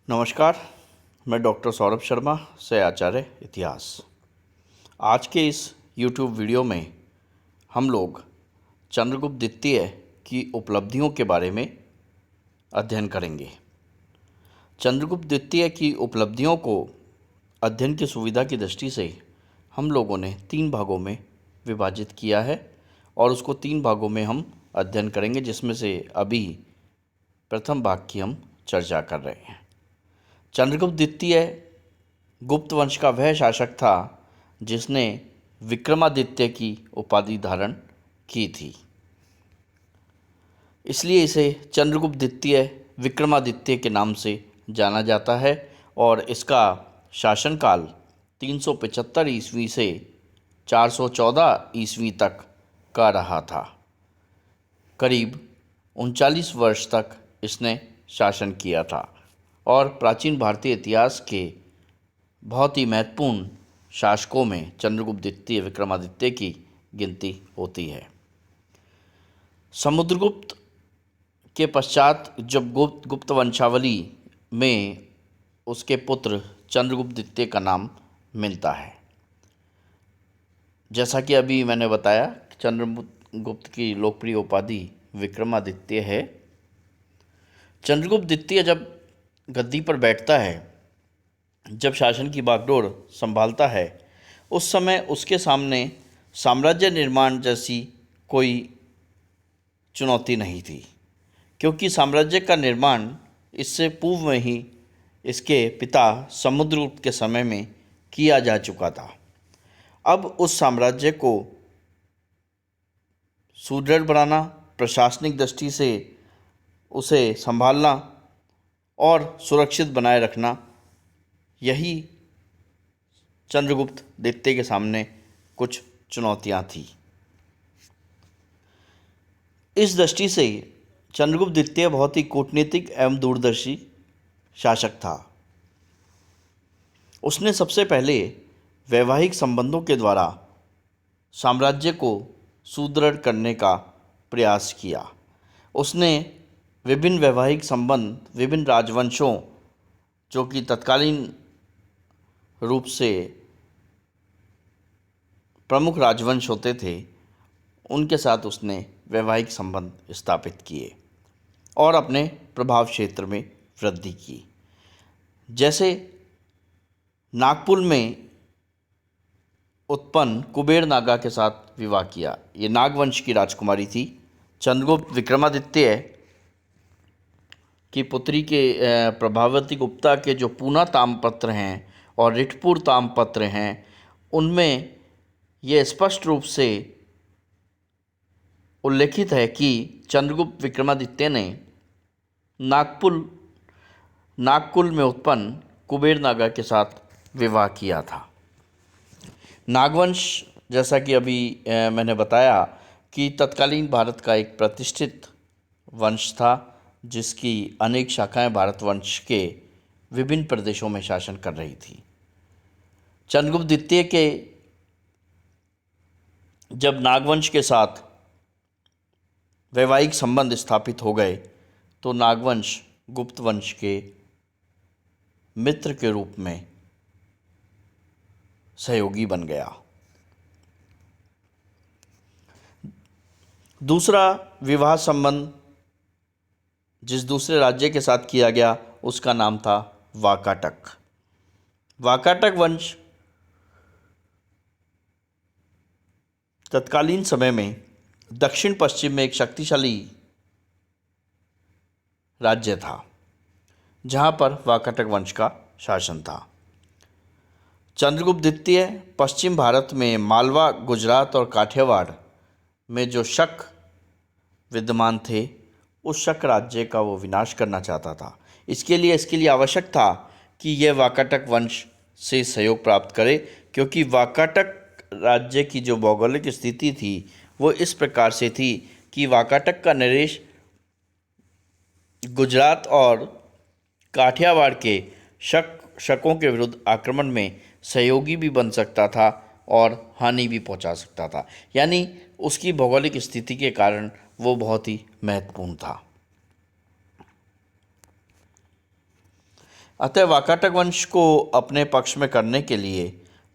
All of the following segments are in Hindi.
नमस्कार। मैं डॉक्टर सौरभ शर्मा से आचार्य इतिहास। आज के इस YouTube वीडियो में हम लोग चंद्रगुप्त द्वितीय की उपलब्धियों के बारे में अध्ययन करेंगे। चंद्रगुप्त द्वितीय की उपलब्धियों को अध्ययन की सुविधा की दृष्टि से हम लोगों ने 3 भागों में विभाजित किया है और उसको 3 भागों में हम अध्ययन करेंगे, जिसमें से अभी प्रथम भाग की हम चर्चा कर रहे हैं। चंद्रगुप्त द्वितीय गुप्त वंश का वह शासक था जिसने विक्रमादित्य की उपाधि धारण की थी, इसलिए इसे चंद्रगुप्त द्वितीय विक्रमादित्य के नाम से जाना जाता है और इसका शासनकाल 375 ईस्वी से 414 ईस्वी तक का रहा था। करीब 39 वर्ष तक इसने शासन किया था और प्राचीन भारतीय इतिहास के बहुत ही महत्वपूर्ण शासकों में चंद्रगुप्त द्वितीय विक्रमादित्य की गिनती होती है। समुद्रगुप्त के पश्चात जब गुप्त वंशावली में उसके पुत्र चंद्रगुप्त द्वितीय का नाम मिलता है, जैसा कि अभी मैंने बताया, चंद्रगुप्त की लोकप्रिय उपाधि विक्रमादित्य है। चंद्रगुप्त द्वितीय जब गद्दी पर बैठता है, जब शासन की बागडोर संभालता है, उस समय उसके सामने साम्राज्य निर्माण जैसी कोई चुनौती नहीं थी, क्योंकि साम्राज्य का निर्माण इससे पूर्व में ही इसके पिता समुद्रगुप्त के समय में किया जा चुका था। अब उस साम्राज्य को सुदृढ़ बनाना, प्रशासनिक दृष्टि से उसे संभालना और सुरक्षित बनाए रखना, यही चंद्रगुप्त द्वितीय के सामने कुछ चुनौतियां थी। इस दृष्टि से चंद्रगुप्त द्वितीय बहुत ही कूटनीतिक एवं दूरदर्शी शासक था। उसने सबसे पहले वैवाहिक संबंधों के द्वारा साम्राज्य को सुदृढ़ करने का प्रयास किया। उसने विभिन्न वैवाहिक संबंध विभिन्न राजवंशों, जो कि तत्कालीन रूप से प्रमुख राजवंश होते थे, उनके साथ उसने वैवाहिक संबंध स्थापित किए और अपने प्रभाव क्षेत्र में वृद्धि की। जैसे नागपुर में उत्पन्न कुबेर नागा के साथ विवाह किया। ये नागवंश की राजकुमारी थी। चंद्रगुप्त विक्रमादित्य की पुत्री के प्रभावती गुप्ता के जो पूना ताम्रपत्र हैं और रिठपुर ताम्रपत्र हैं, उनमें यह स्पष्ट रूप से उल्लेखित है कि चंद्रगुप्त विक्रमादित्य ने नागकुल में उत्पन्न कुबेर नागा के साथ विवाह किया था। नागवंश, जैसा कि अभी मैंने बताया, कि तत्कालीन भारत का एक प्रतिष्ठित वंश था, जिसकी अनेक शाखाएं भारतवर्ष के विभिन्न प्रदेशों में शासन कर रही थी। चंद्रगुप्त द्वितीय के जब नागवंश के साथ वैवाहिक संबंध स्थापित हो गए, तो नागवंश गुप्त वंश के मित्र के रूप में सहयोगी बन गया। दूसरा विवाह संबंध जिस दूसरे राज्य के साथ किया गया, उसका नाम था वाकाटक। वाकाटक वंश तत्कालीन समय में दक्षिण पश्चिम में एक शक्तिशाली राज्य था, जहां पर वाकाटक वंश का शासन था। चंद्रगुप्त द्वितीय पश्चिम भारत में मालवा, गुजरात और काठियावाड़ में जो शक विद्यमान थे, उस शक राज्य का वो विनाश करना चाहता था। इसके लिए आवश्यक था कि यह वाकाटक वंश से सहयोग प्राप्त करे, क्योंकि वाकाटक राज्य की जो भौगोलिक स्थिति थी वो इस प्रकार से थी कि वाकाटक का नरेश गुजरात और काठियावाड़ के शकों के विरुद्ध आक्रमण में सहयोगी भी बन सकता था और हानि भी पहुंचा सकता था। यानी उसकी भौगोलिक स्थिति के कारण वो बहुत ही महत्वपूर्ण था। अतः वाकाटक वंश को अपने पक्ष में करने के लिए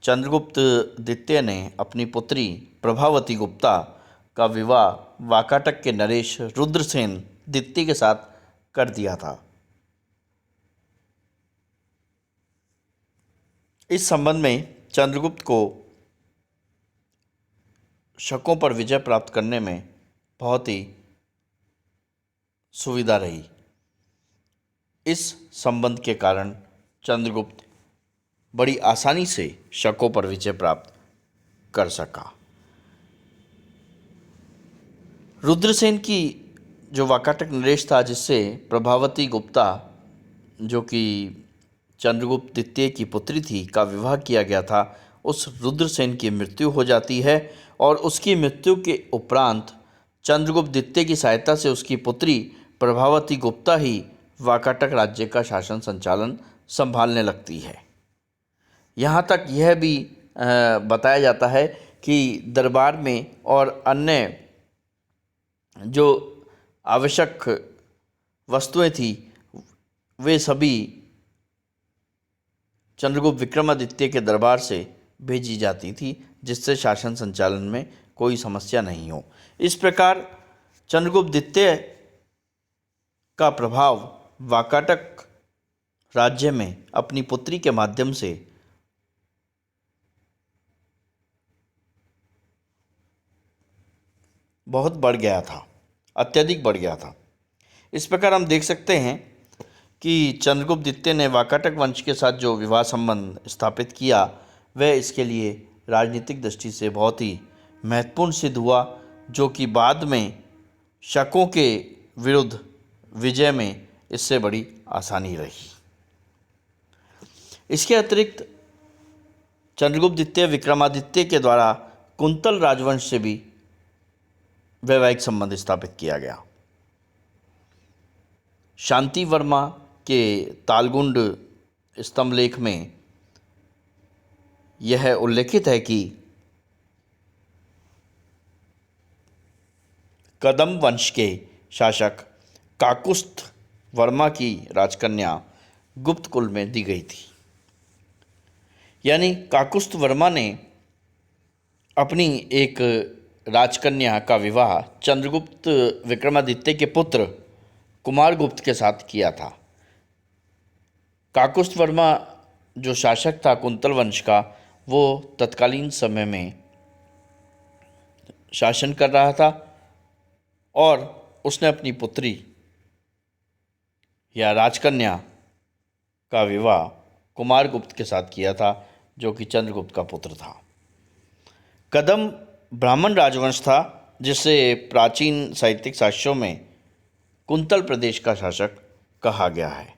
चंद्रगुप्त द्वितीय ने अपनी पुत्री प्रभावती गुप्ता का विवाह वाकाटक के नरेश रुद्रसेन द्वितीय के साथ कर दिया था। इस संबंध में चंद्रगुप्त को शकों पर विजय प्राप्त करने में बहुत ही सुविधा रही। इस संबंध के कारण चंद्रगुप्त बड़ी आसानी से शकों पर विजय प्राप्त कर सका। रुद्रसेन की जो वाकाटक नरेश था, जिससे प्रभावती गुप्ता जो कि चंद्रगुप्त द्वितीय की पुत्री थी का विवाह किया गया था, उस रुद्रसेन की मृत्यु हो जाती है और उसकी मृत्यु के उपरांत चंद्रगुप्त द्वितीय की सहायता से उसकी पुत्री प्रभावती गुप्ता ही वाकाटक राज्य का शासन संचालन संभालने लगती है। यहाँ तक यह भी बताया जाता है कि दरबार में और अन्य जो आवश्यक वस्तुएं थी वे सभी चंद्रगुप्त विक्रमादित्य के दरबार से भेजी जाती थी, जिससे शासन संचालन में कोई समस्या नहीं हो। इस प्रकार चंद्रगुप्त द्वितीय का प्रभाव वाकाटक राज्य में अपनी पुत्री के माध्यम से बहुत बढ़ गया था, अत्यधिक बढ़ गया था। इस प्रकार हम देख सकते हैं कि चंद्रगुप्त द्वितीय ने वाकाटक वंश के साथ जो विवाह संबंध स्थापित किया वह इसके लिए राजनीतिक दृष्टि से बहुत ही महत्वपूर्ण सिद्ध हुआ, जो कि बाद में शकों के विरुद्ध विजय में इससे बड़ी आसानी रही। इसके अतिरिक्त चंद्रगुप्त द्वितीय विक्रमादित्य के द्वारा कुंतल राजवंश से भी वैवाहिक संबंध स्थापित किया गया। शांति वर्मा के तालगुंड स्तंभलेख में यह उल्लेखित है कि कदम वंश के शासक काकुस्थ वर्मा की राजकन्या गुप्त कुल में दी गई थी। यानी काकुस्थ वर्मा ने अपनी एक राजकन्या का विवाह चंद्रगुप्त विक्रमादित्य के पुत्र कुमारगुप्त के साथ किया था। काकुस्थ वर्मा जो शासक था कुंतल वंश का, वो तत्कालीन समय में शासन कर रहा था और उसने अपनी पुत्री या राजकन्या का विवाह कुमारगुप्त के साथ किया था, जो कि चंद्रगुप्त का पुत्र था। कदम ब्राह्मण राजवंश था, जिसे प्राचीन साहित्यिक साक्ष्यों में कुंतल प्रदेश का शासक कहा गया है।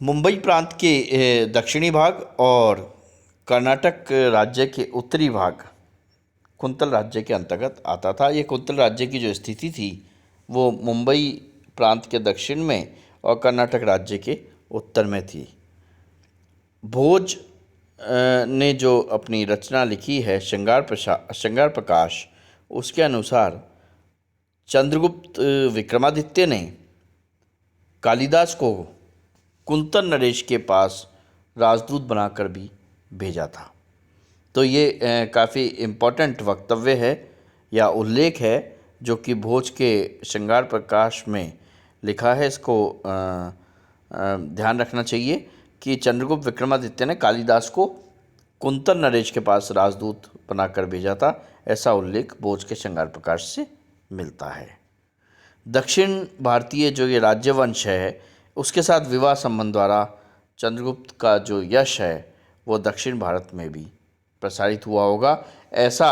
मुंबई प्रांत के दक्षिणी भाग और कर्नाटक राज्य के उत्तरी भाग कुंतल राज्य के अंतर्गत आता था। ये कुंतल राज्य की जो स्थिति थी वो मुंबई प्रांत के दक्षिण में और कर्नाटक राज्य के उत्तर में थी। भोज ने जो अपनी रचना लिखी है श्रृंगार प्रकाश, उसके अनुसार चंद्रगुप्त विक्रमादित्य ने कालिदास को कुंतल नरेश के पास राजदूत बनाकर भी भेजा था। तो ये काफ़ी इम्पोर्टेंट वक्तव्य है या उल्लेख है जो कि भोज के श्रृंगार प्रकाश में लिखा है। इसको ध्यान रखना चाहिए कि चंद्रगुप्त विक्रमादित्य ने कालिदास को कुंतल नरेश के पास राजदूत बनाकर भेजा था, ऐसा उल्लेख भोज के श्रृंगार प्रकाश से मिलता है। दक्षिण भारतीय जो ये राज्यवंश है उसके साथ विवाह संबंध द्वारा चंद्रगुप्त का जो यश है वो दक्षिण भारत में भी प्रसारित हुआ होगा, ऐसा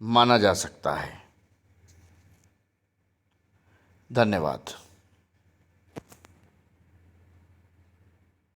माना जा सकता है। धन्यवाद।